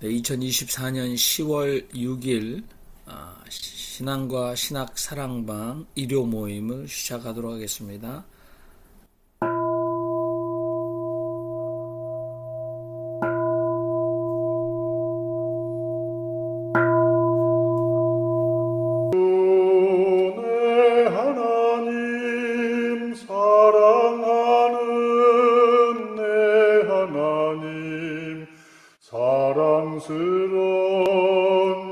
네, 2024년 10월 6일 신앙과 신학 사랑방 일요 모임을 시작하도록 하겠습니다. 하나님 사랑하는 내 하나님 사랑스러운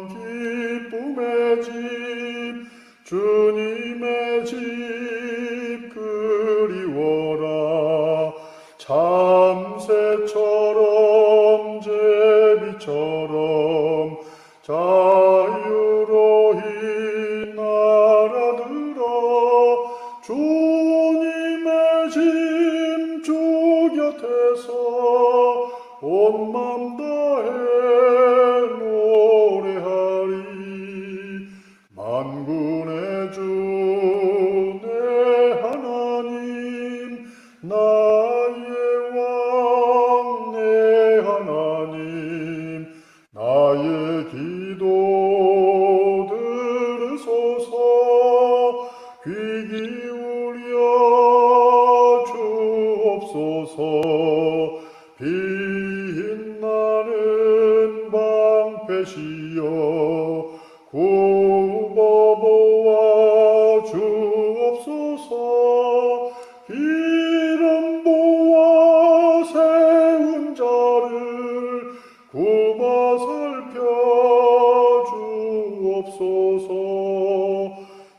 기쁨의 집 주님의 집 그리워라 참새처럼 제비처럼 자유로이 날아들어 주님의 짐 주 곁에서 온 맘 다해 노래하리 만군의 주 내 하나님 나의 왕 내 하나님 나의 기도 들으소서 귀 기울여 주옵소서 빛나는 방패시여 굽어보아 주옵소서 기름 부어 세운 자를 굽어 살펴 주옵소서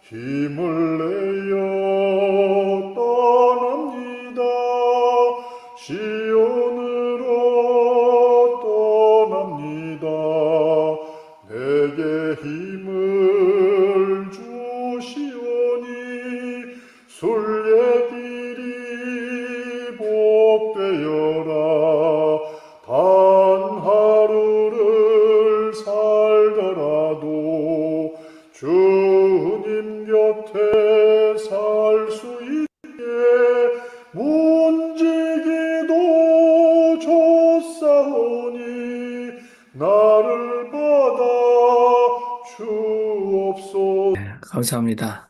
힘을 내어 떠납니다 시온으로 떠납니다 내게 힘을 주시오니 순례길이 복되어라 단 하루를 살더라도 주님 곁에 살 수 있게 문지기도 줬사오니 나를 받아 주옵소서. 네, 감사합니다.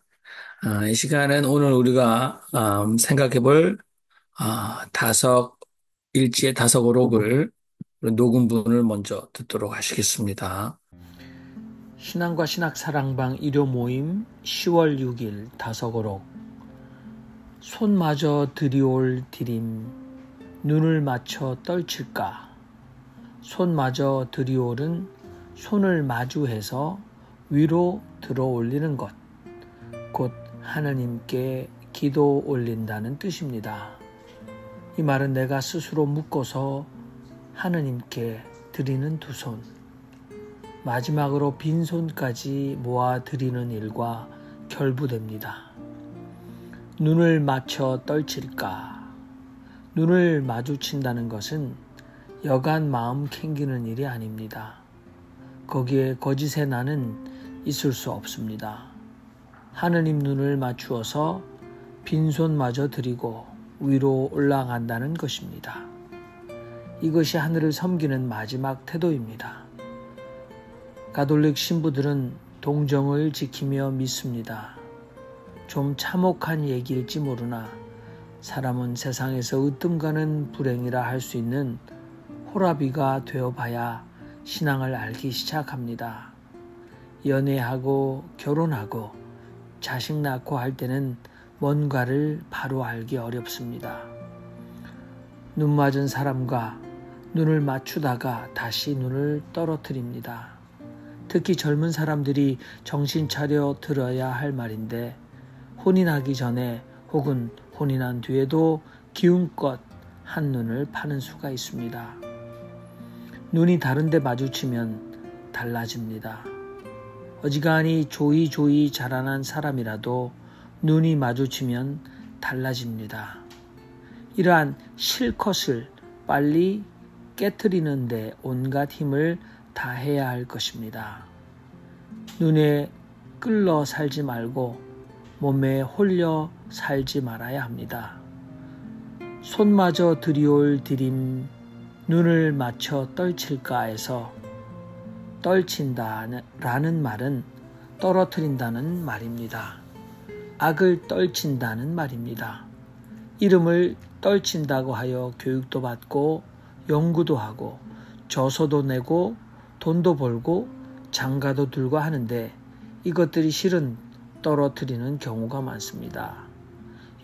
이 시간은 오늘 우리가 생각해 볼 일지의 다섯어록을 녹음본을 먼저 듣도록 하시겠습니다. 신앙과 신학 사랑방 일요 모임 10월 6일 다섯어록 손마저 들이올 디림 눈을 맞춰 떨칠까 손마저 들이올은 손을 마주해서 위로 들어 올리는 것, 곧 하느님께 기도 올린다는 뜻입니다. 이 말은 내가 스스로 묶어서 하느님께 드리는 두 손, 마지막으로 빈손까지 모아 드리는 일과 결부됩니다. 눈을 맞춰 떨칠까? 눈을 마주친다는 것은 여간 마음 캥기는 일이 아닙니다. 거기에 거짓의 나는 있을 수 없습니다. 하느님 눈을 맞추어서 빈손마저 드리고 위로 올라간다는 것입니다. 이것이 하늘을 섬기는 마지막 태도입니다. 가톨릭 신부들은 동정을 지키며 믿습니다. 좀 참혹한 얘기일지 모르나 사람은 세상에서 으뜸가는 불행이라 할 수 있는 호라비가 되어봐야 신앙을 알기 시작합니다. 연애하고 결혼하고 자식 낳고 할 때는 뭔가를 바로 알기 어렵습니다. 눈 맞은 사람과 눈을 맞추다가 다시 눈을 떨어뜨립니다. 특히 젊은 사람들이 정신 차려 들어야 할 말인데 혼인하기 전에 혹은 혼인한 뒤에도 기운껏 한눈을 파는 수가 있습니다. 눈이 다른데 마주치면 달라집니다. 어지간히 조이조이 자라난 사람이라도 눈이 마주치면 달라집니다. 이러한 실컷을 빨리 깨트리는데 온갖 힘을 다해야 할 것입니다. 눈에 끌러 살지 말고 몸에 홀려 살지 말아야 합니다. 손마저 들이올 디림 눈을 맞춰 떨칠까에서 떨친다라는 말은 떨어뜨린다는 말입니다. 악을 떨친다는 말입니다. 이름을 떨친다고 하여 교육도 받고 연구도 하고 저서도 내고 돈도 벌고 장가도 들고 하는데 이것들이 실은 떨어뜨리는 경우가 많습니다.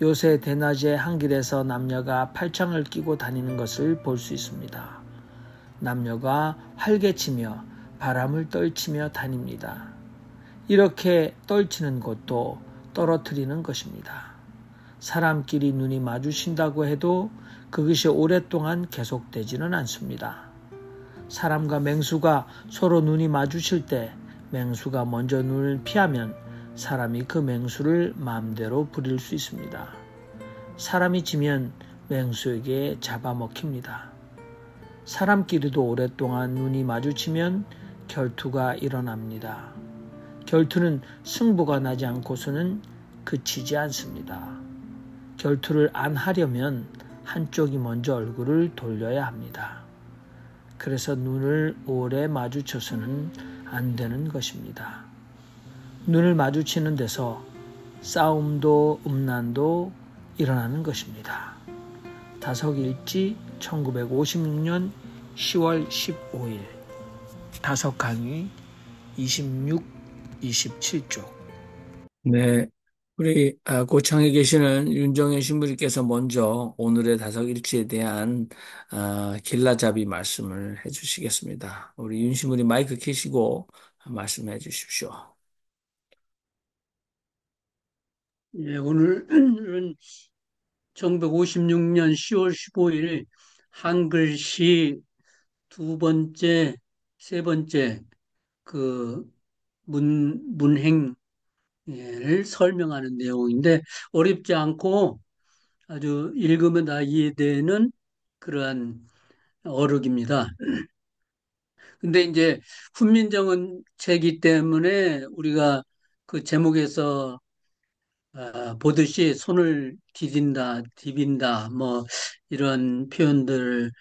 요새 대낮에 한길에서 남녀가 팔짱을 끼고 다니는 것을 볼 수 있습니다. 남녀가 활개치며 바람을 떨치며 다닙니다. 이렇게 떨치는 것도 떨어뜨리는 것입니다. 사람끼리 눈이 마주친다고 해도 그것이 오랫동안 계속되지는 않습니다. 사람과 맹수가 서로 눈이 마주칠 때 맹수가 먼저 눈을 피하면 사람이 그 맹수를 마음대로 부릴 수 있습니다. 사람이 지면 맹수에게 잡아먹힙니다. 사람끼리도 오랫동안 눈이 마주치면 결투가 일어납니다. 결투는 승부가 나지 않고서는 그치지 않습니다. 결투를 안 하려면 한쪽이 먼저 얼굴을 돌려야 합니다. 그래서 눈을 오래 마주쳐서는 안 되는 것입니다. 눈을 마주치는 데서 싸움도 음란도 일어나는 것입니다. 다섯일지 1956년 10월 15일 다섯 강의 26, 27쪽. 네, 우리 고창에 계시는 윤정현 신부님께서 먼저 오늘의 다섯일치에 대한 길라잡이 말씀을 해주시겠습니다. 우리 윤 신부님 마이크 켜시고 말씀해 주십시오. 예, 오늘은 1956년 10월 15일 한글시 두 번째, 세 번째 그 문행을 설명하는 내용인데 어렵지 않고 아주 읽으면 다 이해되는 그러한 어록입니다. 근데 이제 훈민정음체이기 때문에 우리가 그 제목에서 보듯이 손을 디딘다, 디빈다, 뭐 이런 표현들을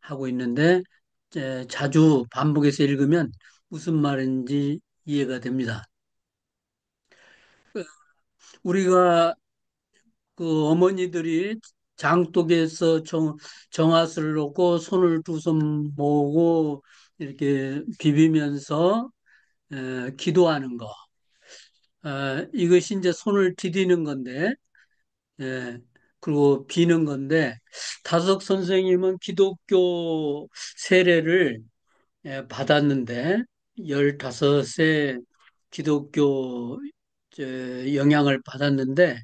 하고 있는데 자주 반복해서 읽으면 무슨 말인지 이해가 됩니다. 우리가 그 어머니들이 장독에서 정화수를 놓고 손을 두 손 모으고 이렇게 비비면서 기도하는 거. 이것이 이제 손을 디디는 건데, 예, 그리고 비는 건데, 다석 선생님은 기독교 세례를 받았는데, 15세 기독교 영향을 받았는데,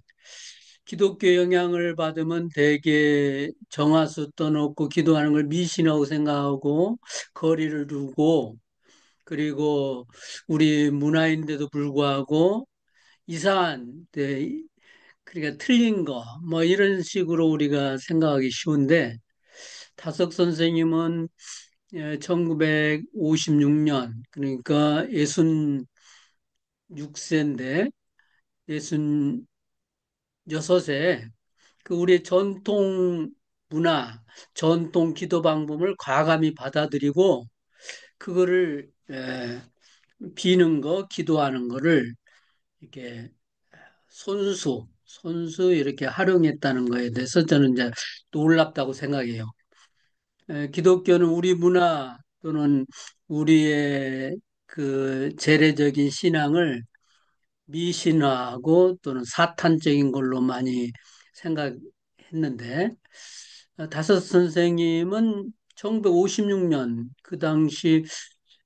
기독교 영향을 받으면 대개 정화수 떠놓고 기도하는 걸 미신하고 생각하고 거리를 두고 그리고 우리 문화인데도 불구하고 이상한 그러니까 틀린 거 뭐 이런 식으로 우리가 생각하기 쉬운데 타석 선생님은 1956년 그러니까 66세인데 66세 그 우리의 전통 문화, 전통 기도 방법을 과감히 받아들이고 그거를 비는 거, 기도하는 거를 이렇게 손수 이렇게 활용했다는 거에 대해서 저는 이제 놀랍다고 생각해요. 기독교는 우리 문화 또는 우리의 그 재래적인 신앙을 미신화하고 또는 사탄적인 걸로 많이 생각했는데 다섯 선생님은 1956년 그 당시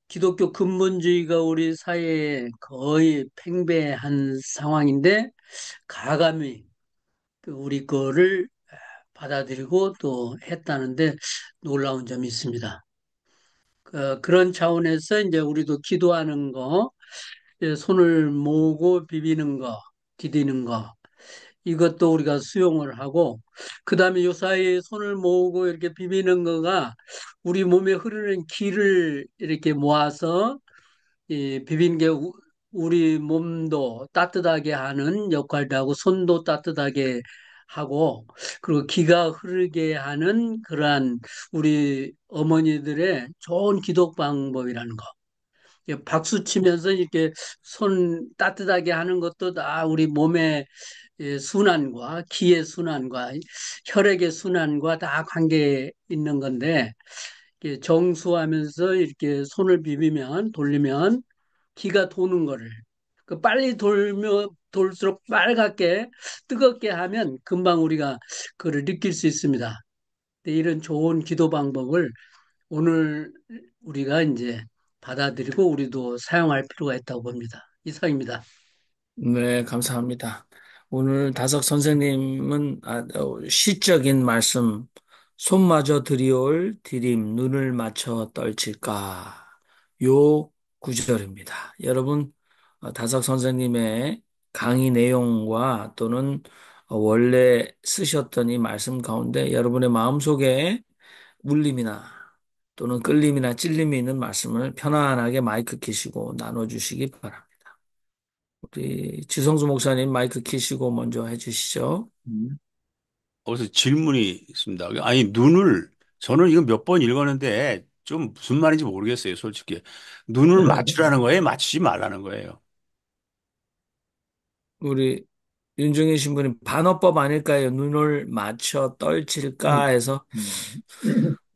기독교 근본주의가 우리 사회에 거의 팽배한 상황인데 가감히 그 우리 거를 받아들이고 또 했다는데 놀라운 점이 있습니다. 그런 차원에서 이제 우리도 기도하는 거, 손을 모으고 비비는 거, 디디는 거, 이것도 우리가 수용을 하고, 그 다음에 요사이에 손을 모으고 이렇게 비비는 거가 우리 몸에 흐르는 기를 이렇게 모아서 이 비비는 게 우리 몸도 따뜻하게 하는 역할도 하고, 손도 따뜻하게 하고, 그리고 기가 흐르게 하는 그러한 우리 어머니들의 좋은 기도 방법이라는 거. 이렇게 박수 치면서 이렇게 손 따뜻하게 하는 것도 다 우리 몸의 순환과 기의 순환과 혈액의 순환과 다 관계 있는 건데 이렇게 정수하면서 이렇게 손을 비비면 돌리면 기가 도는 거를 그 빨리 돌면 돌수록 빨갛게 뜨겁게 하면 금방 우리가 그걸 느낄 수 있습니다. 근데 이런 좋은 기도 방법을 오늘 우리가 이제 받아들이고 우리도 사용할 필요가 있다고 봅니다. 이상입니다. 네, 감사합니다. 오늘 다석 선생님은 시적인 말씀, 손마저 들이올 디딤, 눈을 맞춰 떨칠까? 요 구절입니다. 여러분, 다석 선생님의 강의 내용과 또는 원래 쓰셨던 이 말씀 가운데 여러분의 마음속에 울림이나 또는 끌림이나 찔림이 있는 말씀을 편안하게 마이크 켜시고 나눠주시기 바랍니다. 우리 지성수 목사님 마이크 키시고 먼저 해주시죠. 어디서 질문이 있습니다. 아니, 저는 이거 몇 번 읽었는데 좀 무슨 말인지 모르겠어요, 솔직히. 눈을 맞추라는 거예요? 맞추지 말라는 거예요? 우리 윤중희 신부님 반어법 아닐까요? 눈을 맞춰 떨칠까 해서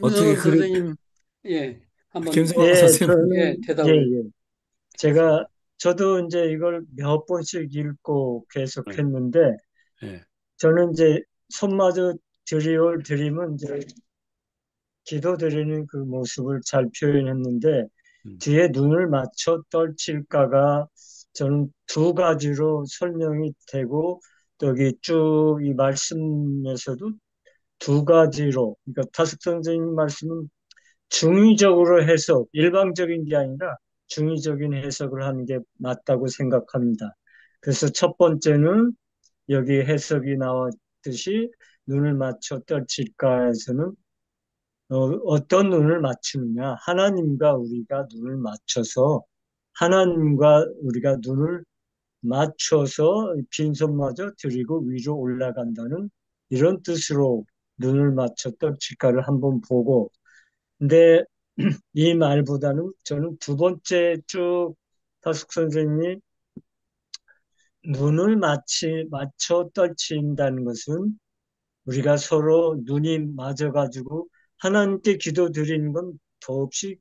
어떻게 윤석원 그를 선생님, 예, 한번, 김성환 예, 선생님 예, 저는, 예, 대답을. 예. 저도 이제 이걸 몇 번씩 읽고 네, 계속했는데, 네, 저는 이제 손마저 드리올 드림은 이제 기도 드리는 그 모습을 잘 표현했는데, 음, 뒤에 눈을 맞춰 떨칠까가 저는 두 가지로 설명이 되고, 또 여기 쭉 이 말씀에서도 두 가지로, 그러니까 타숙 선생님 말씀은 중의적으로 해석, 일방적인 게 아니라 중의적인 해석을 하는 게 맞다고 생각합니다. 그래서 첫 번째는 여기 해석이 나왔듯이 눈을 맞춰 떨칠까에서는 어떤 눈을 맞추느냐. 하나님과 우리가 눈을 맞춰서 하나님과 우리가 눈을 맞춰서 빈손마저 들이고 위로 올라간다는 이런 뜻으로 눈을 맞춰 떨칠까를 한번 보고 근데 이 말보다는 저는 두 번째 쭉 타숙 선생님이 눈을 맞춰 떨친다는 것은 우리가 서로 눈이 맞아가지고 하나님께 기도 드리는 건 더없이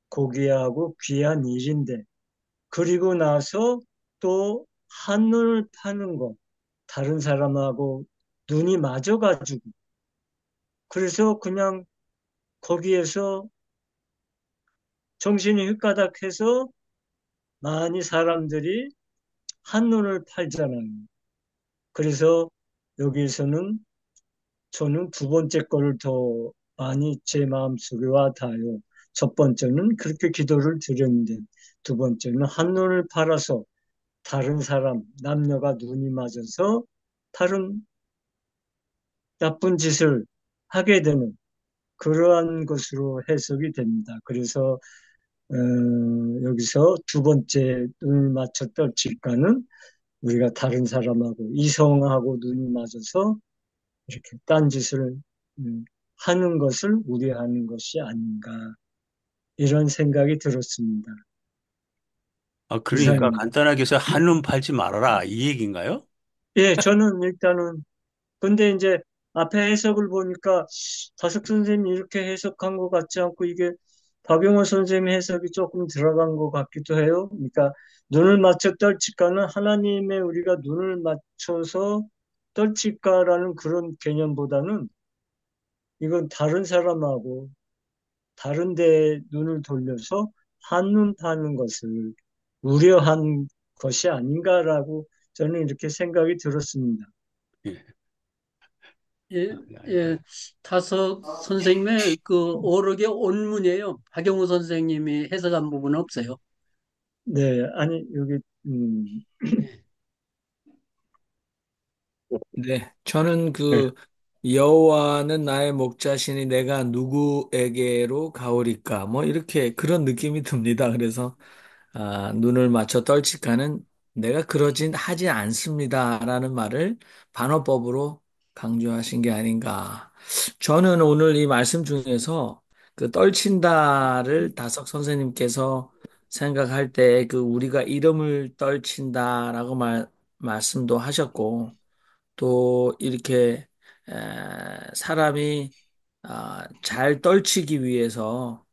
고귀하고 귀한 일인데 그리고 나서 또 한눈을 파는 것 다른 사람하고 눈이 맞아가지고 그래서 그냥 거기에서 정신이 휘가닥해서 많이 사람들이 한눈을 팔잖아요. 그래서 여기에서는 저는 두 번째 거를 더 많이 제 마음속에 와 닿아요. 첫 번째는 그렇게 기도를 드렸는데 두 번째는 한눈을 팔아서 다른 사람, 남녀가 눈이 맞아서 다른 나쁜 짓을 하게 되는 그러한 것으로 해석이 됩니다. 그래서 여기서 두 번째 눈을 맞춰 떨칠까는 우리가 다른 사람하고 이성하고 눈이 맞아서 이렇게 딴짓을 음, 하는 것을 우려하는 것이 아닌가 이런 생각이 들었습니다. 그러니까 이상입니다. 간단하게 해서 한눈 팔지 말아라. 이 얘기인가요? 예, 저는 일단은 근데 이제 앞에 해석을 보니까 다섯 선생님이 이렇게 해석한 것 같지 않고 이게 박용호 선생님 해석이 조금 들어간 것 같기도 해요. 그러니까 눈을 맞춰 떨칠까는 하나님의 우리가 눈을 맞춰서 떨칠까라는 그런 개념보다는 이건 다른 사람하고 다른 데 눈을 돌려서 한눈 파는 것을 우려한 것이 아닌가라고 저는 이렇게 생각이 들었습니다. 예, 예, 알겠다. 예, 다섯 선생님의 그 오르게 온문이에요. 박영우 선생님이 해석한 부분은 없어요. 네, 아니, 여기, 예, 네, 저는 네, 그 여호와는 나의 목자시니 내가 누구에게로 가오리까 뭐 이렇게 그런 느낌이 듭니다. 그래서 눈을 맞춰 떨칠까는 내가 그러진 하지 않습니다라는 말을 반어법으로 강조하신 게 아닌가. 저는 오늘 이 말씀 중에서 그 떨친다를 다석 선생님께서 생각할 때 그 우리가 이름을 떨친다라고 말씀도 하셨고 또 이렇게 사람이 잘 떨치기 위해서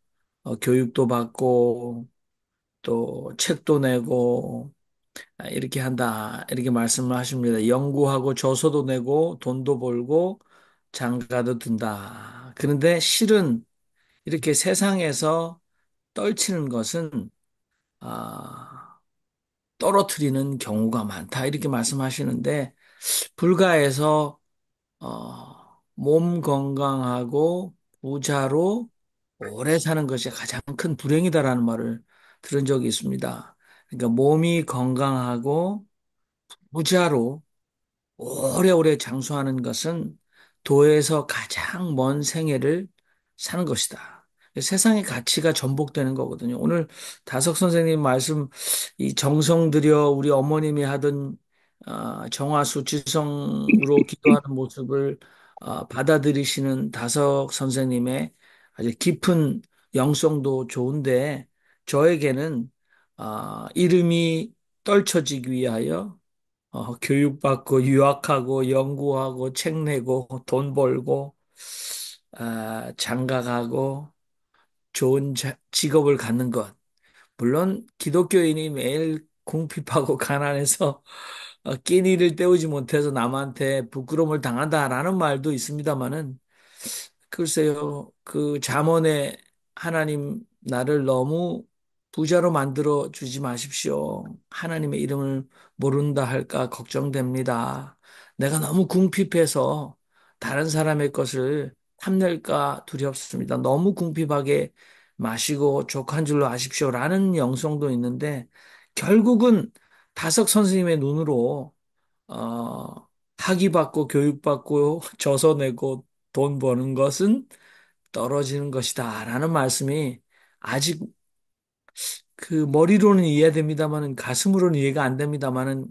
교육도 받고 또 책도 내고 이렇게 한다 이렇게 말씀을 하십니다. 연구하고 저서도 내고 돈도 벌고 장가도 든다. 그런데 실은 이렇게 세상에서 떨치는 것은 아, 떨어뜨리는 경우가 많다 이렇게 말씀하시는데 불가해서 몸 건강하고 부자로 오래 사는 것이 가장 큰 불행이다라는 말을 들은 적이 있습니다. 그러니까 몸이 건강하고 부자로 오래오래 장수하는 것은 도에서 가장 먼 생애를 사는 것이다. 세상의 가치가 전복되는 거거든요. 오늘 다석 선생님 말씀, 이 정성 들여 우리 어머님이 하던 정화수 지성으로 기도하는 모습을 받아들이시는 다석 선생님의 아주 깊은 영성도 좋은데 저에게는 이름이 떨쳐지기 위하여 교육받고 유학하고 연구하고 책 내고 돈 벌고 장가가고 좋은 직업을 갖는 것. 물론 기독교인이 매일 궁핍하고 가난해서 끼니를 때우지 못해서 남한테 부끄러움을 당한다라는 말도 있습니다만은 글쎄요, 그 잠언에 하나님 나를 너무 부자로 만들어 주지 마십시오. 하나님의 이름을 모른다 할까 걱정됩니다. 내가 너무 궁핍해서 다른 사람의 것을 탐낼까 두렵습니다. 너무 궁핍하게 마시고 족한 줄로 아십시오라는 영성도 있는데 결국은 다석 선생님의 눈으로 학위받고 교육받고 저서 내고 돈 버는 것은 떨어지는 것이다. 라는 말씀이 아직 그 머리로는 이해됩니다만은 가슴으로는 이해가 안 됩니다만은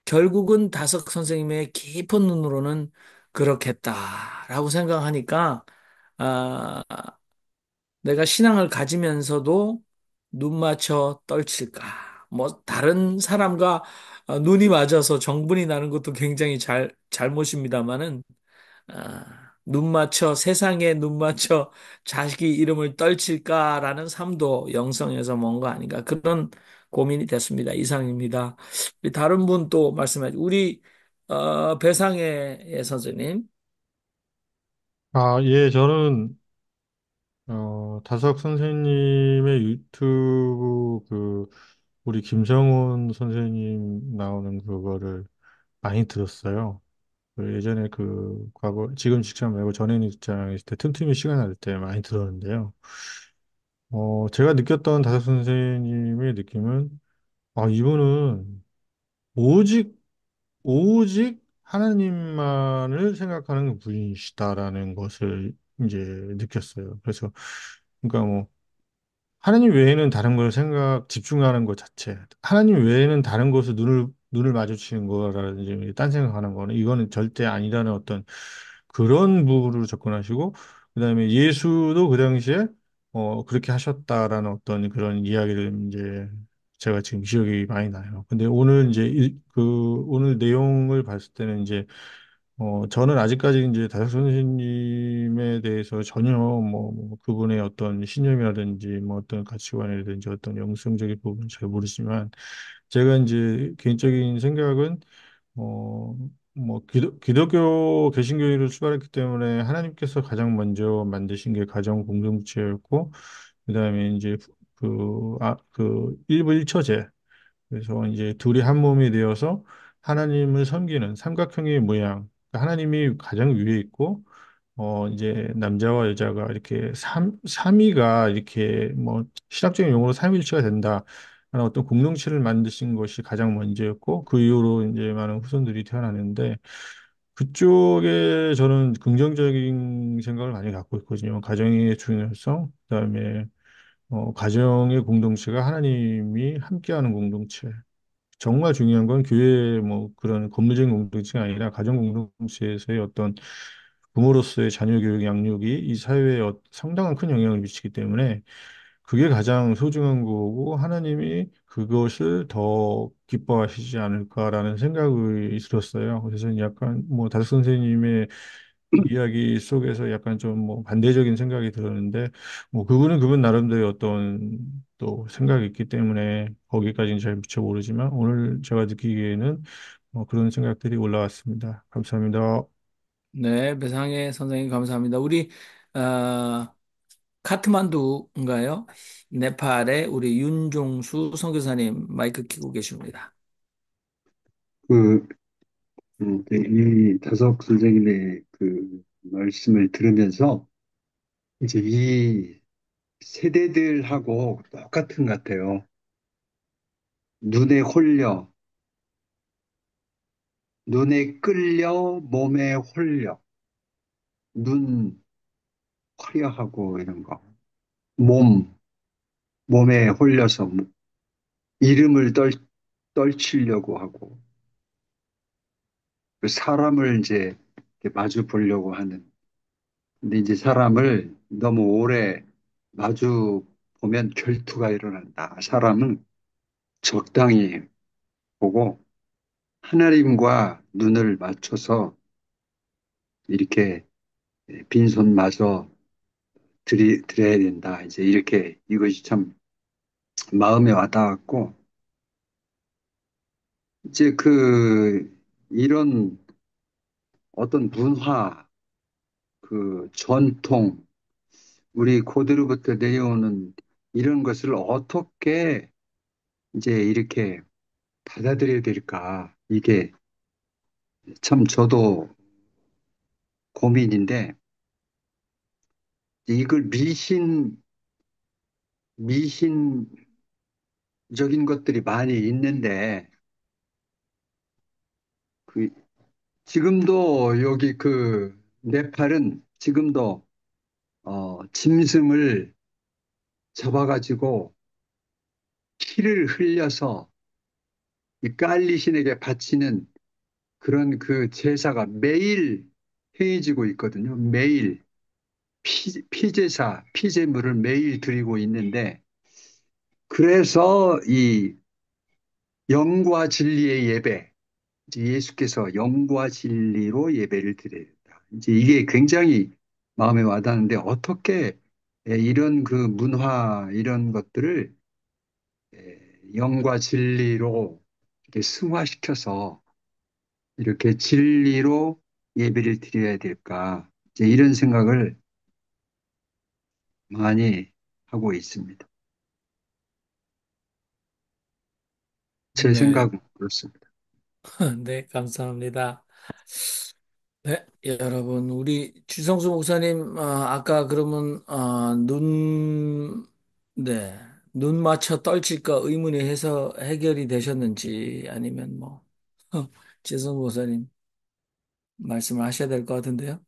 결국은 다석 선생님의 깊은 눈으로는 그렇겠다라고 생각하니까 아, 내가 신앙을 가지면서도 눈 맞춰 떨칠까? 뭐 다른 사람과 눈이 맞아서 정분이 나는 것도 굉장히 잘못입니다만은 눈 맞춰 세상에 눈 맞춰 자식이 이름을 떨칠까라는 삶도 영성에서 먼 거 아닌가 그런 고민이 됐습니다. 이상입니다. 우리 다른 분 또 말씀해 우리 배상의 예, 선생님. 예, 저는, 다석 선생님의 유튜브 우리 김성훈 선생님 나오는 그거를 많이 들었어요. 예전에 과거, 지금 직장 말고 전에 직장에 있을 때 틈틈이 시간 날 때 많이 들었는데요. 제가 느꼈던 다석 선생님의 느낌은, 이분은 오직, 오직 하나님만을 생각하는 분이시다라는 것을 이제 느꼈어요. 그래서, 그러니까 뭐, 하나님 외에는 다른 걸 집중하는 것 자체. 하나님 외에는 다른 것을 눈을 마주치는 거라든지, 딴 생각하는 거는, 이거는 절대 아니라는 어떤 그런 부분으로 접근하시고, 그 다음에 예수도 그 당시에, 그렇게 하셨다라는 어떤 그런 이야기를 이제, 제가 지금 기억이 많이 나요. 근데 오늘 이제, 오늘 내용을 봤을 때는 이제, 저는 아직까지 이제 다섯 선생님에 대해서 전혀 뭐 그분의 어떤 신념이라든지 뭐 어떤 가치관이라든지 어떤 영성적인 부분은 잘 모르지만 제가 이제 개인적인 생각은 기독교 개신교회로 출발했기 때문에 하나님께서 가장 먼저 만드신 게 가정 공동체였고 그다음에 이제 일부 일처제 그래서 이제 둘이 한 몸이 되어서 하나님을 섬기는 삼각형의 모양. 그러니까 하나님이 가장 위에 있고, 이제 남자와 여자가 이렇게 삼위가 이렇게 뭐 신학적인 용어로 삼위일체가 된다. 하는 어떤 공동체를 만드신 것이 가장 먼저였고, 그 이후로 이제 많은 후손들이 태어나는데, 그쪽에 저는 긍정적인 생각을 많이 갖고 있거든요. 가정의 중요성, 그다음에 가정의 공동체가 하나님이 함께하는 공동체. 정말 중요한 건 교회 뭐 그런 건물적인 공동체가 아니라 가정 공동체에서의 어떤 부모로서의 자녀 교육 양육이 이 사회에 상당한 큰 영향을 미치기 때문에 그게 가장 소중한 거고 하나님이 그것을 더 기뻐하시지 않을까라는 생각이 들었어요. 그래서 약간 뭐 다섯 선생님의 이야기 속에서 약간 좀 뭐 반대적인 생각이 들었는데 뭐 그분은 그분 나름대로 어떤 또 생각이 있기 때문에 거기까지는 잘 미처 모르지만 오늘 제가 느끼기에는 그런 생각들이 올라왔습니다. 감사합니다. 네, 배상혜 선생님 감사합니다. 우리 어, 카트만두인가요? 네팔의 우리 윤종수 선교사님 마이크 켜고 계십니다. 그, 이 다석 선생님의 그 말씀을 들으면서 이제 이 세대들하고 똑같은 것 같아요. 눈에 홀려, 눈에 끌려, 몸에 홀려, 눈 화려하고 이런 거. 몸, 몸에 홀려서 이름을 떨치려고 하고, 그 사람을 이제 이렇게 마주 보려고 하는. 근데 이제 사람을 너무 오래 마주 보면 결투가 일어난다. 사람은 적당히 보고 하나님과 눈을 맞춰서 이렇게 빈손마저 드려야 된다. 이제 이렇게 이것이 참 마음에 와닿았고, 이제 이런 어떤 문화, 그 전통, 우리 고대로부터 내려오는 이런 것을 어떻게 이제 이렇게 받아들여야 될까? 이게 참 저도 고민인데, 이걸 미신적인 것들이 많이 있는데, 그, 지금도 여기 네팔은 지금도, 짐승을 잡아가지고 피를 흘려서 이 깔리 신에게 바치는 그런 그 제사가 매일 행해지고 있거든요. 매일 피제사, 피제물을 매일 드리고 있는데, 그래서 이 영과 진리의 예배, 이제 예수께서 영과 진리로 예배를 드려야 된다. 이제 이게 굉장히 마음에 와닿는데 어떻게 이런 그 문화 이런 것들을 영과 진리로 이렇게 승화시켜서 이렇게 진리로 예배를 드려야 될까? 이제 이런 생각을 많이 하고 있습니다. 제 네, 생각은 그렇습니다. 네, 감사합니다. 네, 여러분, 우리 주성수 목사님, 아까 그러면, 네, 눈 맞춰 떨칠까 의문이 해서 해결이 되셨는지, 아니면 뭐, 주성수 목사님 말씀을 하셔야 될 것 같은데요.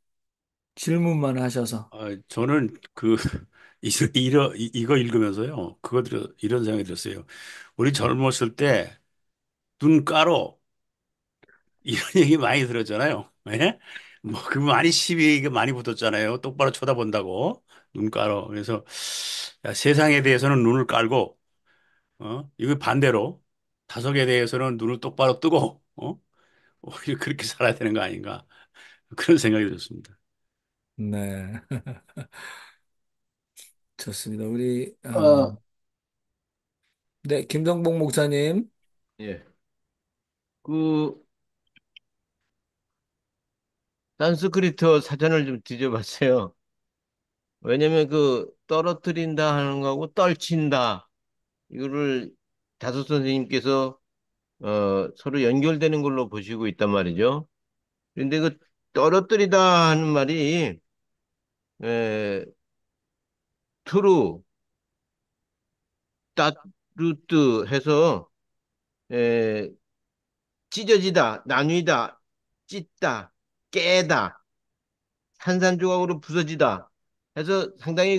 질문만 하셔서. 저는 이거 읽으면서요. 이런 생각이 들었어요. 우리 젊었을 때 눈 깔어 이런 얘기 많이 들었잖아요. 예? 뭐, 그 많이 시비가 많이 붙었잖아요. 똑바로 쳐다본다고. 눈 깔어. 그래서, 야, 세상에 대해서는 눈을 깔고, 이거 반대로, 다석에 대해서는 눈을 똑바로 뜨고, 오히려 그렇게 살아야 되는 거 아닌가. 그런 생각이 들었습니다. 네, 좋습니다. 우리, 어, 네, 김성복 목사님. 예. 그 산스크리트 사전을 좀 뒤져봤어요. 왜냐면 떨어뜨린다 하는 거하고 떨친다 이거를 다섯 선생님께서 서로 연결되는 걸로 보시고 있단 말이죠. 그런데 그 떨어뜨리다 하는 말이 에, 트루, 따르뜨 해서 에, 찢어지다, 나뉘다, 찢다, 깨다, 산산조각으로 부서지다 해서 상당히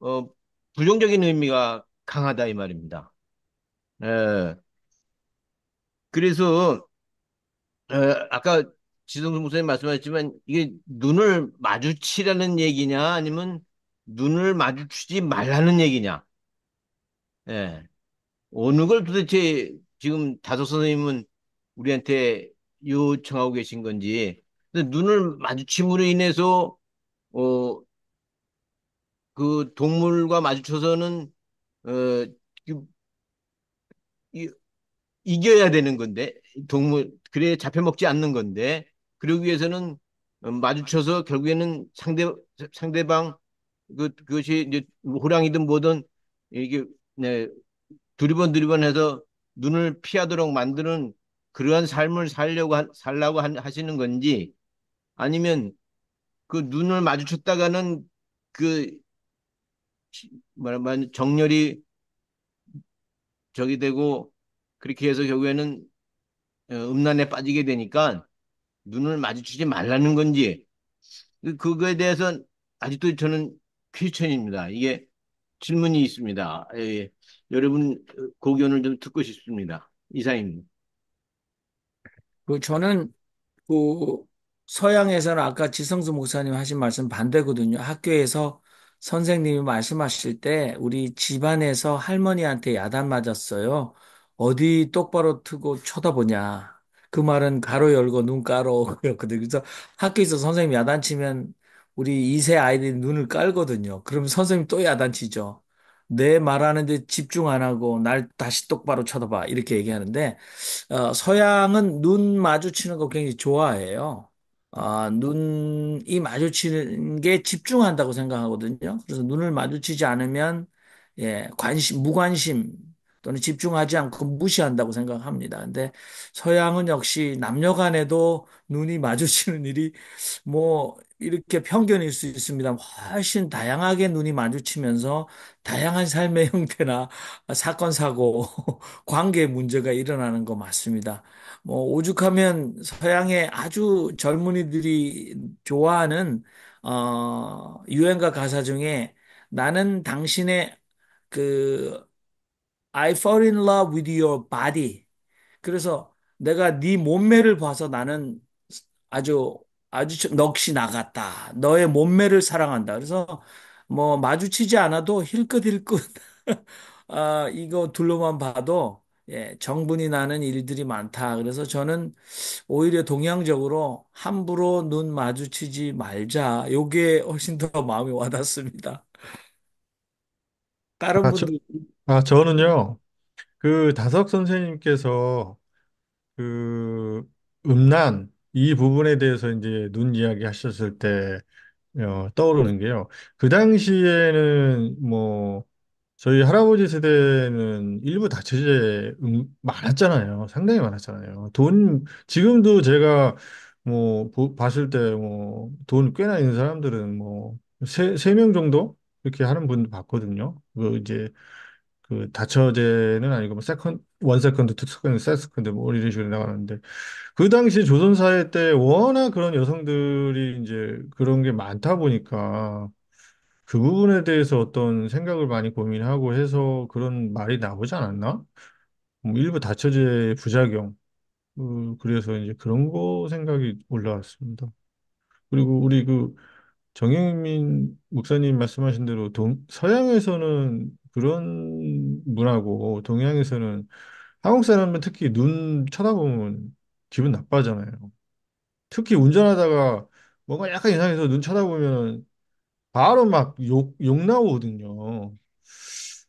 어, 부정적인 의미가 강하다 이 말입니다. 예. 그래서 아까 지성수 목사님 말씀하셨지만 이게 눈을 마주치라는 얘기냐 아니면 눈을 마주치지 말라는 얘기냐? 예. 어느 걸 도대체 지금 다섯 선생님은 우리한테 요청하고 계신 건지. 근데 눈을 마주침으로 인해서 어, 그 동물과 마주쳐서는 어, 이- 이- 이겨야 되는 건데 동물 그래 잡혀먹지 않는 건데 그러기 위해서는 마주쳐서 결국에는 상대방 그것이 이제 호랑이든 뭐든 이게 네, 두리번 해서 눈을 피하도록 만드는 그러한 삶을 살라고 하시는 건지 아니면 그 눈을 마주쳤다가는 그 말하면 정렬이 저기 되고 그렇게 해서 결국에는 음란에 빠지게 되니까 눈을 마주치지 말라는 건지 그거에 대해서 아직도 저는 퀴스천입니다. 이게 질문이 있습니다. 예, 여러분 고견을 좀 듣고 싶습니다. 이사님. 저는 그 서양에서는 아까 지성수 목사님 하신 말씀 반대거든요. 학교에서 선생님이 말씀하실 때 우리 집안에서 할머니한테 야단 맞았어요. 어디 똑바로 트고 쳐다보냐. 그 말은 가로 열고 눈 까로였거든요. 그래서 학교에서 선생님 야단치면 우리 2세 아이들이 눈을 깔거든요. 그럼 선생님 또 야단치죠. 내 말하는데 집중 안 하고 날 다시 똑바로 쳐다봐. 이렇게 얘기하는데 서양은 눈 마주치는 거 굉장히 좋아해요. 눈이 마주치는 게 집중한다고 생각하거든요. 그래서 눈을 마주치지 않으면, 예, 무관심 또는 집중하지 않고 무시한다고 생각합니다. 근데 서양은 역시 남녀 간에도 눈이 마주치는 일이 뭐, 이렇게 편견일 수 있습니다. 훨씬 다양하게 눈이 마주치면서 다양한 삶의 형태나 사건, 사고, 관계 문제가 일어나는 거 맞습니다. 뭐 오죽하면 서양의 아주 젊은이들이 좋아하는 유행가 가사 중에 나는 당신의 그 I fall in love with your body. 그래서 내가 네 몸매를 봐서 나는 아주 넋이 나갔다. 너의 몸매를 사랑한다. 그래서 뭐 마주치지 않아도 힐끗힐끗 이거 둘로만 봐도 예, 정분이 나는 일들이 많다. 그래서 저는 오히려 동양적으로 함부로 눈 마주치지 말자. 요게 훨씬 더 마음이 와닿습니다. 다른 아, 저, 분들 저는요, 그 다석 선생님께서 그 음란 이 부분에 대해서 이제 눈 이야기 하셨을 때 떠오르는 게요. 그 당시에는 뭐 저희 할아버지 세대는 일부 다처제 많았잖아요. 상당히 많았잖아요. 돈 지금도 제가 뭐 봤을 때 뭐 돈 꽤나 있는 사람들은 뭐 세 명 정도 이렇게 하는 분도 봤거든요. 그 이제 그 다처제는 아니고 뭐 원 세컨드, 투 세컨드, 세 세컨드 뭐 이런 식으로 나가는데 그 당시 조선 사회 때 워낙 그런 여성들이 이제 그런 게 많다 보니까 그 부분에 대해서 어떤 생각을 많이 고민하고 해서 그런 말이 나오지 않았나? 뭐 일부 다처제의 부작용. 그래서 이제 그런 거 생각이 올라왔습니다. 그리고 우리 그 정영민 목사님 말씀하신 대로 서양에서는 그런 문화고 동양에서는 한국 사람은 특히 눈 쳐다보면 기분 나빠잖아요. 특히 운전하다가 뭔가 약간 이상해서 눈 쳐다보면 바로 막 욕 나오거든요.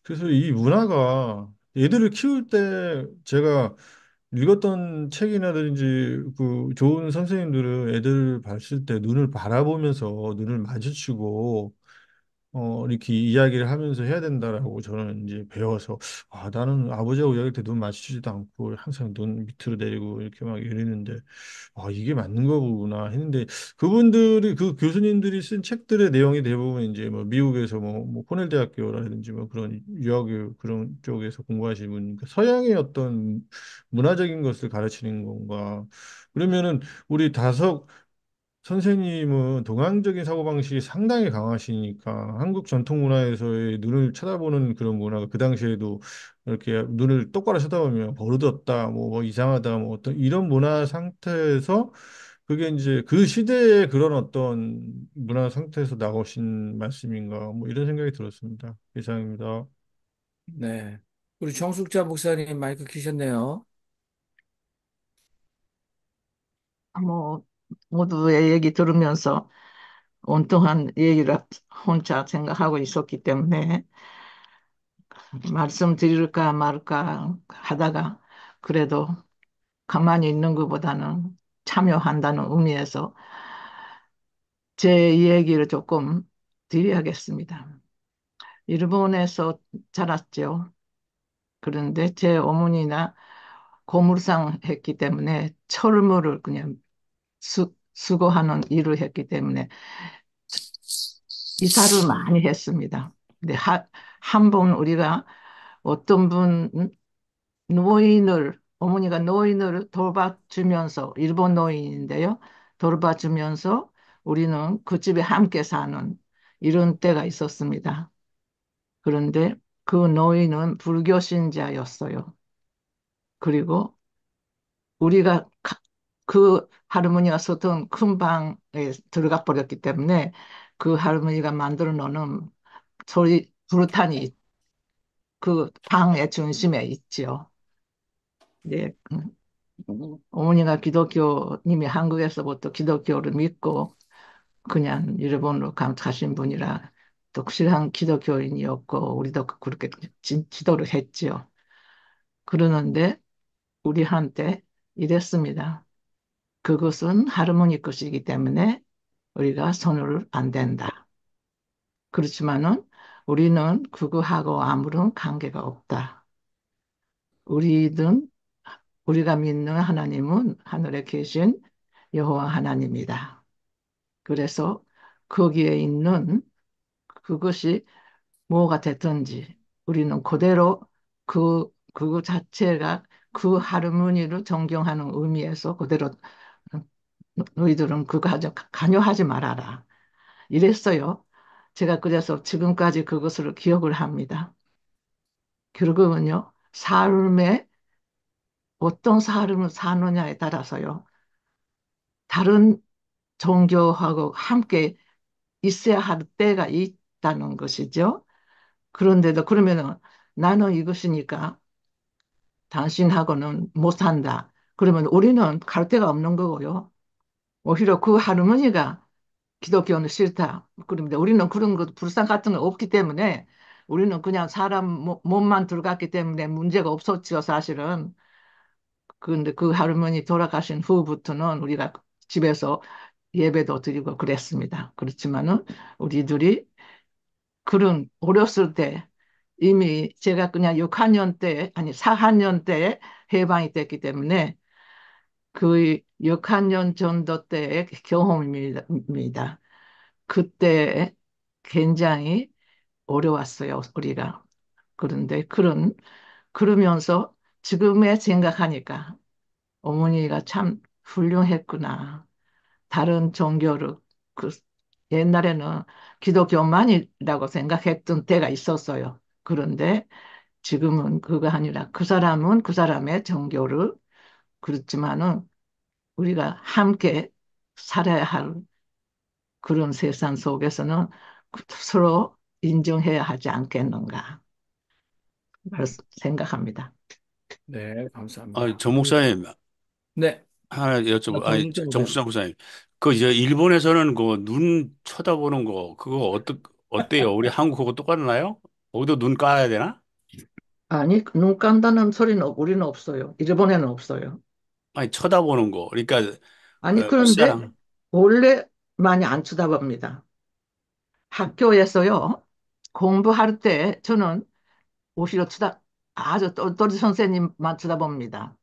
그래서 이 문화가 애들을 키울 때 제가 읽었던 책이나든지 그 좋은 선생님들은 애들 봤을 때 눈을 바라보면서 눈을 마주치고 이렇게 이야기를 하면서 해야 된다라고 저는 이제 배워서 나는 아버지하고 이야기할 때 눈 마주치지도 않고 항상 눈 밑으로 내리고 이렇게 막 이러는데 이게 맞는 거구나 했는데 그분들이 그 교수님들이 쓴 책들의 내용이 대부분 이제 뭐 미국에서 뭐 코넬 대학교라든지 뭐 그런 유학교 그런 쪽에서 공부하신 분 그러니까 서양의 어떤 문화적인 것을 가르치는 건가 그러면은 우리 다섯 선생님은 동양적인 사고방식이 상당히 강하시니까 한국 전통 문화에서의 눈을 쳐다보는 그런 문화가 그 당시에도 이렇게 눈을 똑바로 쳐다보면 버릇없다, 뭐 이상하다, 뭐 어떤 이런 문화 상태에서 그게 이제 그 시대의 그런 어떤 문화 상태에서 나오신 말씀인가, 뭐 이런 생각이 들었습니다. 이상입니다. 네. 우리 정숙자 목사님 마이크 키셨네요. 뭐, 모두의 얘기 들으면서 온통한 얘기를 혼자 생각하고 있었기 때문에 말씀드릴까 말까 하다가 그래도 가만히 있는 것보다는 참여한다는 의미에서 제 이야기를 조금 드려야겠습니다. 일본에서 자랐죠. 그런데 제 어머니나 고물상 했기 때문에 철물을 그냥 수거하는 일을 했기 때문에 이사를 많이 했습니다. 근데 한 번 우리가 어떤 분 어머니가 노인을 돌봐주면서, 일본 노인인데요. 돌봐주면서 우리는 그 집에 함께 사는 이런 때가 있었습니다. 그런데 그 노인은 불교 신자였어요. 그리고 우리가 그 할머니가 썼던 큰 방에 들어가 버렸기 때문에 그 할머니가 만들어 놓은 소리 부르탄이 그 방의 중심에 있지요. 네. 어머니가 기독교님이 한국에서부터 기독교를 믿고 그냥 일본으로 가신 분이라 독실한 기독교인이었고 우리도 그렇게 지도를 했지요. 그러는데 우리한테 이랬습니다. 그것은 할머니 것이기 때문에 우리가 손을 안 댄다. 그렇지만은 우리는 그거하고 아무런 관계가 없다. 우리는 우리가 믿는 하나님은 하늘에 계신 여호와 하나님이다. 그래서 거기에 있는 그것이 뭐가 됐든지 우리는 그대로 그거 자체가 그 하르모니를 존경하는 의미에서 그대로 너희들은 그거 관여하지 말아라. 이랬어요. 제가 그래서 지금까지 그것을 기억을 합니다. 결국은요, 삶에 어떤 삶을 사느냐에 따라서요, 다른 종교하고 함께 있어야 할 때가 있다는 것이죠. 그런데도 그러면은 나는 이것이니까 당신하고는 못 산다. 그러면 우리는 갈 데가 없는 거고요. 오히려 그 할머니가 기독교는 싫다. 그런데 우리는 그런 것, 불상 같은 거 없기 때문에 우리는 그냥 사람 몸만 들어갔기 때문에 문제가 없었죠, 사실은. 그런데 그 할머니 돌아가신 후부터는 우리가 집에서 예배도 드리고 그랬습니다. 그렇지만은 우리들이 그런 어렸을 때 이미 제가 그냥 6학년 때, 아니 4학년 때 해방이 됐기 때문에 그 6학년 정도 때의 경험입니다. 그때 굉장히 어려웠어요, 우리가. 그런데 그러면서 지금에 생각하니까 어머니가 참 훌륭했구나. 다른 종교를, 그, 옛날에는 기독교만이라고 생각했던 때가 있었어요. 그런데 지금은 그거 아니라 그 사람은 그 사람의 종교를 그렇지만은 우리가 함께 살아야 할 그런 세상 속에서는 서로 인정해야 하지 않겠는가 생각합니다. 네, 정 감사합니다. 목사님, 네, 하나 여쭤보, 정승재 정수장 목사님. 목사님. 그, 이제, 일본에서는 그 눈 쳐다보는 거, 그거 어때요? 우리 한국 그거 똑같나요? 거기도 눈 까야 되나? 아니, 눈 깐다는 소리는 우리는 없어요. 일본에는 없어요. 아니, 쳐다보는 거. 그러니까, 아니, 그런데 첫사랑. 원래 많이 안 쳐다봅니다. 학교에서요, 공부할 때 저는 오히려 아주 똘똘이 선생님만 쳐다봅니다.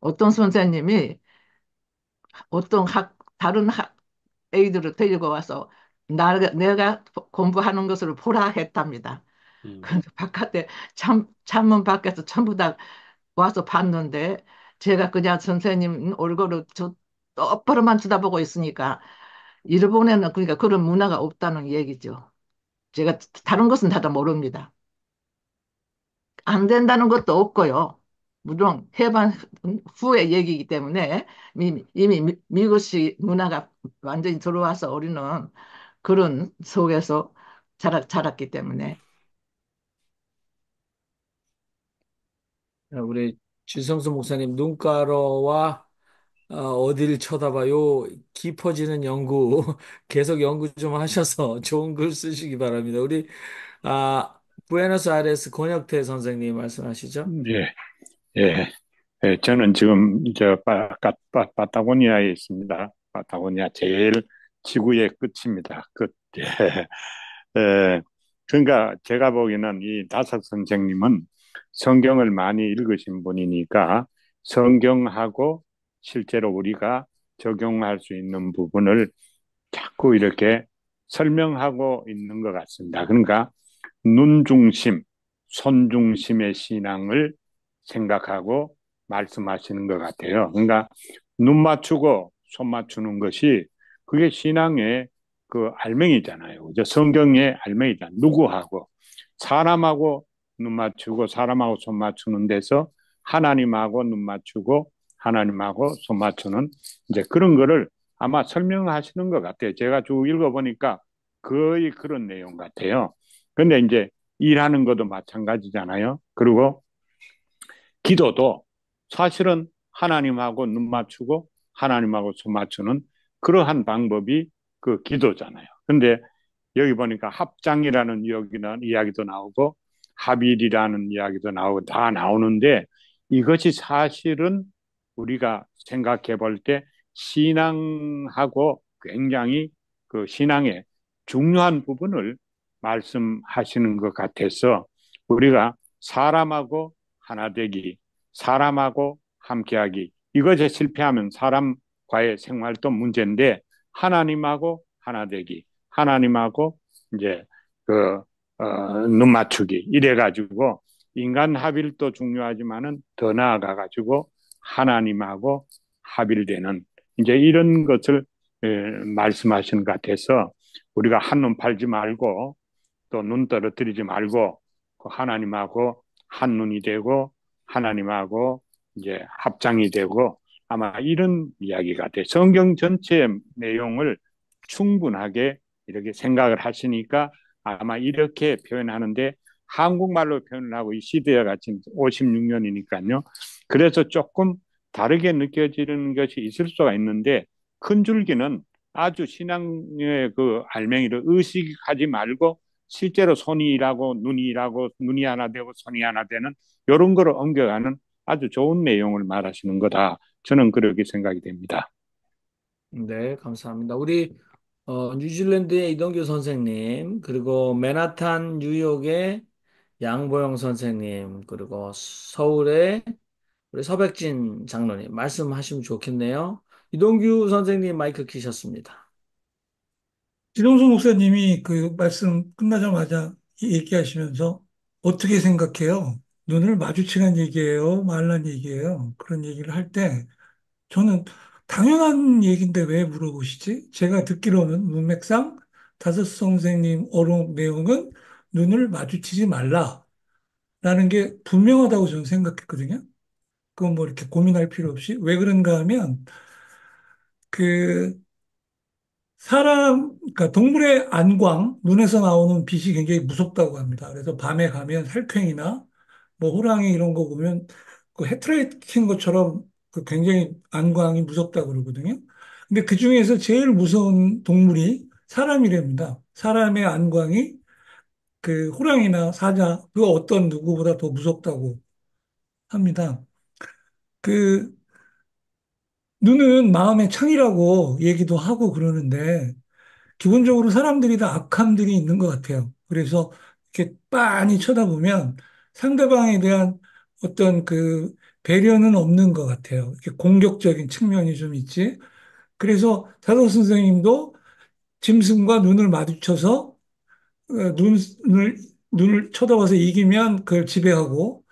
어떤 선생님이 다른 애들을 데리고 와서 내가 공부하는 것을 보라 했답니다. 음. 그래서 바깥에 창문 밖에서 전부 다 와서 봤는데 제가 그냥 선생님 얼굴을 똑바로만 쳐다보고 있으니까 일본에는 그러니까 그런 문화가 없다는 얘기죠. 제가 다른 것은 다 모릅니다. 안 된다는 것도 없고요. 물론 해방 후의 얘기이기 때문에 이미 미국식 문화가 완전히 들어와서 우리는 그런 속에서 자랐기 때문에. 우리 지성수 목사님, 눈가로와 어디를 쳐다봐요? 깊어지는 연구, 계속 연구 좀 하셔서 좋은 글 쓰시기 바랍니다. 우리, 부에노스아이레스 권혁태 선생님 말씀하시죠? 예, 예, 예, 저는 지금 파타고니아에 있습니다. 파타고니아 제일 지구의 끝입니다. 끝. 예. 예, 그러니까 제가 보기에는 이 다섯 선생님은 성경을 많이 읽으신 분이니까 성경하고 실제로 우리가 적용할 수 있는 부분을 자꾸 이렇게 설명하고 있는 것 같습니다. 그러니까 눈 중심, 손 중심의 신앙을 생각하고 말씀하시는 것 같아요. 그러니까 눈 맞추고 손 맞추는 것이 그게 신앙의 그 알맹이잖아요. 그죠? 성경의 알맹이잖아요. 누구하고 사람하고 눈 맞추고 사람하고 손 맞추는 데서 하나님하고 눈 맞추고 하나님하고 손 맞추는 이제 그런 거를 아마 설명하시는 것 같아요. 제가 쭉 읽어보니까 거의 그런 내용 같아요. 근데 이제 일하는 것도 마찬가지잖아요. 그리고 기도도 사실은 하나님하고 눈 맞추고 하나님하고 손 맞추는 그러한 방법이 그 기도잖아요. 근데 여기 보니까 합장이라는 이야기도 나오고 합일이라는 이야기도 나오고 다 나오는데 이것이 사실은 우리가 생각해 볼 때 신앙하고 굉장히 그 신앙의 중요한 부분을 말씀하시는 것 같아서 우리가 사람하고 하나 되기, 사람하고 함께하기, 이것에 실패하면 사람과의 생활도 문제인데 하나님하고 하나 되기, 하나님하고 이제 그 눈 맞추기 이래 가지고 인간 합일도 중요하지만은 더 나아가 가지고 하나님하고 합일되는 이제 이런 것을 말씀하시는 것 같아서 우리가 한눈 팔지 말고 또 눈 떨어뜨리지 말고 그 하나님하고 한눈이 되고 하나님하고 이제 합장이 되고 아마 이런 이야기가 돼. 성경 전체 내용을 충분하게 이렇게 생각을 하시니까 아마 이렇게 표현하는데 한국말로 표현을 하고 이 시대가 지금 56년이니까요. 그래서 조금 다르게 느껴지는 것이 있을 수가 있는데 큰 줄기는 아주 신앙의 그 알맹이를 의식하지 말고 실제로 손이 일하고 눈이 일하고 눈이 하나 되고 손이 하나 되는 이런 거를 옮겨가는 아주 좋은 내용을 말하시는 거다. 저는 그렇게 생각이 됩니다. 네, 감사합니다. 우리 뉴질랜드의 이동규 선생님, 그리고 맨하탄 뉴욕의 양보영 선생님, 그리고 서울의 우리 서백진 장로님 말씀하시면 좋겠네요. 이동규 선생님 마이크 키셨습니다. 지동수 목사님이 그 말씀 끝나자마자 얘기하시면서 어떻게 생각해요? 눈을 마주치는 얘기예요? 말란 얘기예요? 그런 얘기를 할 때 저는 당연한 얘기인데 왜 물어보시지? 제가 듣기로는 문맥상 다섯 선생님 어록 내용은 눈을 마주치지 말라라는 게 분명하다고 저는 생각했거든요. 그건 뭐 이렇게 고민할 필요 없이. 왜 그런가 하면 그 그러니까 동물의 안광, 눈에서 나오는 빛이 굉장히 무섭다고 합니다. 그래서 밤에 가면 살쾡이나 뭐 호랑이 이런 거 보면 그 헤트라이트 킨 것처럼 그 굉장히 안광이 무섭다고 그러거든요. 근데 그 중에서 제일 무서운 동물이 사람이랍니다. 사람의 안광이 그 호랑이나 사자, 그 어떤 누구보다 더 무섭다고 합니다. 그 눈은 마음의 창이라고 얘기도 하고 그러는데 기본적으로 사람들이 다 악함들이 있는 것 같아요. 그래서 이렇게 빤히 쳐다보면 상대방에 대한 어떤 그 배려는 없는 것 같아요. 이렇게 공격적인 측면이 좀 있지. 그래서 사도 선생님도 짐승과 눈을 마주쳐서 눈을 쳐다봐서 이기면 그걸 지배하고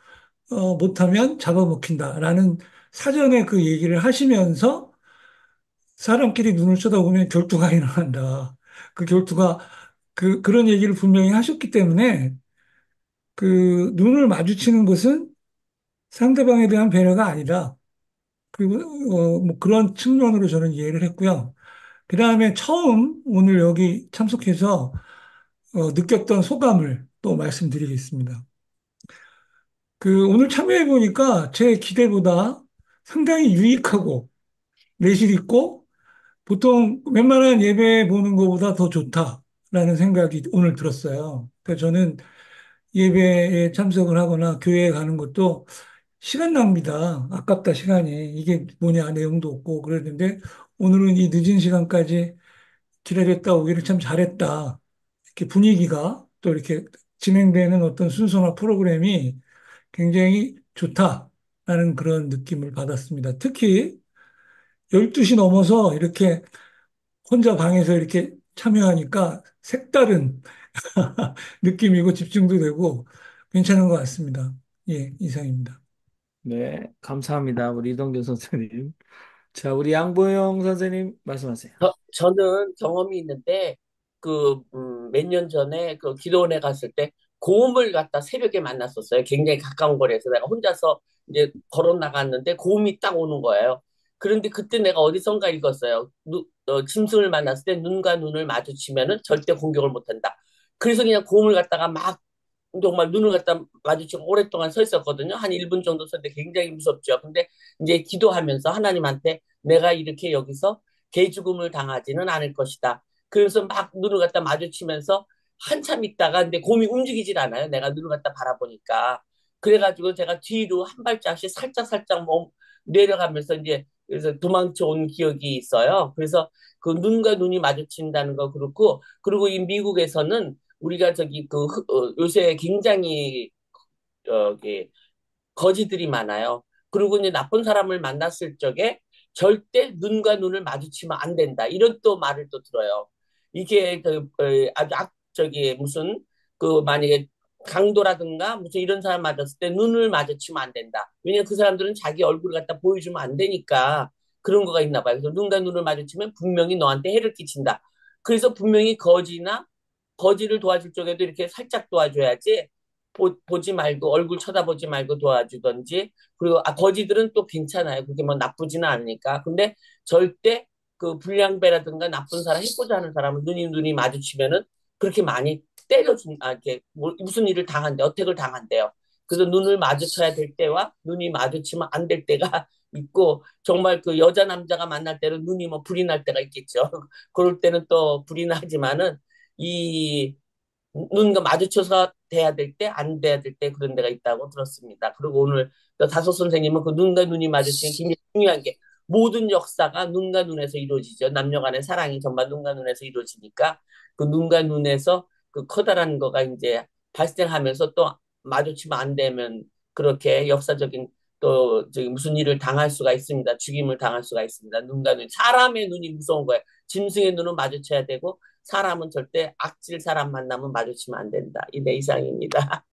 못하면 잡아먹힌다라는 사전에 그 얘기를 하시면서 사람끼리 눈을 쳐다보면 결투가 일어난다. 그 결투가 그런 얘기를 분명히 하셨기 때문에 그 눈을 마주치는 것은 상대방에 대한 배려가 아니라 그리고 뭐 그런 측면으로 저는 이해를 했고요. 그 다음에 처음 오늘 여기 참석해서 느꼈던 소감을 또 말씀드리겠습니다. 그 오늘 참여해 보니까 제 기대보다 상당히 유익하고 내실 있고 보통 웬만한 예배 보는 것보다 더 좋다라는 생각이 오늘 들었어요. 그래서 저는 예배에 참석을 하거나 교회에 가는 것도 시간 낭비다. 아깝다, 시간이. 이게 뭐냐, 내용도 없고 그랬는데 오늘은 이 늦은 시간까지 기다렸다 오기를 참 잘했다. 이렇게 분위기가 또 이렇게 진행되는 어떤 순서나 프로그램이 굉장히 좋다라는 그런 느낌을 받았습니다. 특히 12시 넘어서 이렇게 혼자 방에서 이렇게 참여하니까 색다른 느낌이고 집중도 되고 괜찮은 것 같습니다. 예, 이상입니다. 네, 감사합니다. 우리 이동균 선생님. 자, 우리 양보영 선생님 말씀하세요. 저는 경험이 있는데 몇 년 전에 그 기도원에 갔을 때 고음을 갖다 새벽에 만났었어요. 굉장히 가까운 거리에서 내가 혼자서 이제 걸어 나갔는데 고음이 딱 오는 거예요. 그런데 그때 내가 어디선가 읽었어요. 짐승을 만났을 때 눈과 눈을 마주치면은 절대 공격을 못한다. 그래서 그냥 고음을 갖다가 막 정말 눈을 갖다 마주치고 오랫동안 서 있었거든요. 한 1분 정도 섰는데 굉장히 무섭죠. 근데 이제 기도하면서 하나님한테 내가 이렇게 여기서 개죽음을 당하지는 않을 것이다. 그래서 막 눈을 갖다 마주치면서 한참 있다가 근데 곰이 움직이질 않아요. 내가 눈을 갖다 바라보니까. 그래가지고 제가 뒤로 한 발짝씩 살짝 살짝 내려가면서 이제 그래서 도망쳐 온 기억이 있어요. 그래서 그 눈과 눈이 마주친다는 거 그렇고 그리고 이 미국에서는 우리가 요새 굉장히 이게 거지들이 많아요. 그리고 이제 나쁜 사람을 만났을 적에 절대 눈과 눈을 마주치면 안 된다. 이런 또 말을 또 들어요. 이게 아주 무슨 만약에 강도라든가 무슨 이런 사람 맞았을 때 눈을 마주치면 안 된다. 왜냐면 그 사람들은 자기 얼굴을 갖다 보여주면 안 되니까 그런 거가 있나 봐요. 그래서 눈과 눈을 마주치면 분명히 너한테 해를 끼친다. 그래서 분명히 거지를 도와줄 쪽에도 이렇게 살짝 도와줘야지 보지 말고 얼굴 쳐다보지 말고 도와주던지 그리고 거지들은 또 괜찮아요. 그게 뭐 나쁘지는 않으니까. 근데 절대 그 불량배라든가 나쁜 사람 해코자 하는 사람은 눈이 마주치면은 그렇게 많이 이렇게 무슨 일을 당한대 어택을 당한대요. 그래서 눈을 마주쳐야 될 때와 눈이 마주치면 안 될 때가 있고 정말 그 여자 남자가 만날 때는 눈이 뭐 불이 날 때가 있겠죠. 그럴 때는 또 불이 나지만은 이 눈과 마주쳐서 돼야 될 때, 안 돼야 될 때 그런 데가 있다고 들었습니다. 그리고 오늘 또 다섯 선생님은 그 눈과 눈이 마주치는 굉장히 중요한 게 모든 역사가 눈과 눈에서 이루어지죠. 남녀 간의 사랑이 정말 눈과 눈에서 이루어지니까 그 눈과 눈에서 그 커다란 거가 이제 발생하면서 또 마주치면 안 되면 그렇게 역사적인 또 저기 무슨 일을 당할 수가 있습니다. 죽임을 당할 수가 있습니다. 눈과 눈. 사람의 눈이 무서운 거예요. 짐승의 눈은 마주쳐야 되고 사람은 절대 악질 사람 만나면 마주치면 안 된다. 이 내 이상입니다.